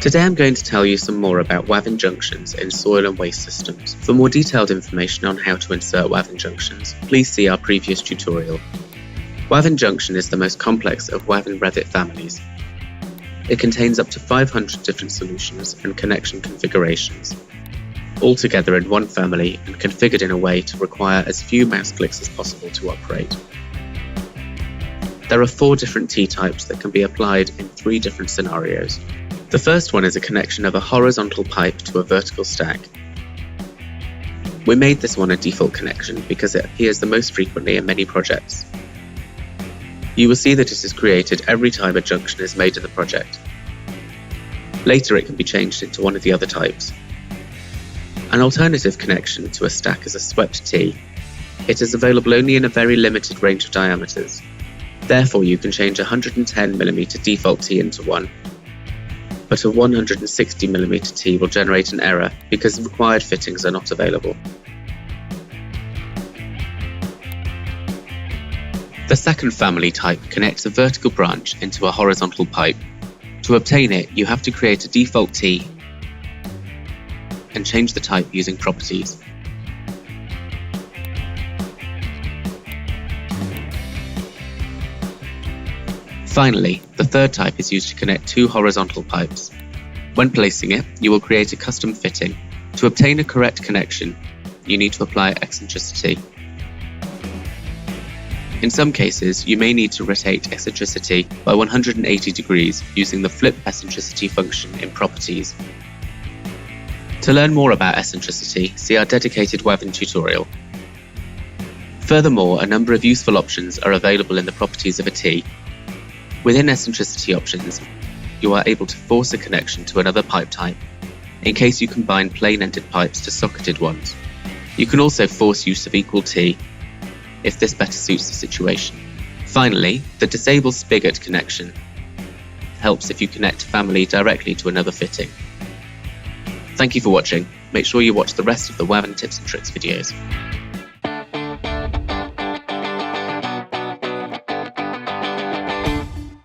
Today I'm going to tell you some more about WAV junctions in soil and waste systems. For more detailed information on how to insert WAV junctions, please see our previous tutorial. WAV junction is the most complex of WAV and Revit families. It contains up to 500 different solutions and connection configurations, all together in one family and configured in a way to require as few mouse clicks as possible to operate. There are 4 different T-types that can be applied in 3 different scenarios. The first one is a connection of a horizontal pipe to a vertical stack. We made this one a default connection because it appears the most frequently in many projects. You will see that it is created every time a junction is made in the project. Later it can be changed into one of the other types. An alternative connection to a stack is a swept T. It is available only in a very limited range of diameters. Therefore you can change a 110mm default T into one, but a 160mm T will generate an error because required fittings are not available. The second family type connects a vertical branch into a horizontal pipe. To obtain it, you have to create a default T and change the type using properties. Finally, the third type is used to connect 2 horizontal pipes. When placing it, you will create a custom fitting. To obtain a correct connection, you need to apply eccentricity. In some cases, you may need to rotate eccentricity by 180 degrees using the flip eccentricity function in properties. To learn more about eccentricity, see our dedicated WAV tutorial. Furthermore, a number of useful options are available in the properties of a T. Within eccentricity options, you are able to force a connection to another pipe type, in case you combine plain-ended pipes to socketed ones. You can also force use of equal T, if this better suits the situation. Finally, the disable spigot connection helps if you connect a family directly to another fitting. Thank you for watching. Make sure you watch the rest of the WAV tips and tricks videos.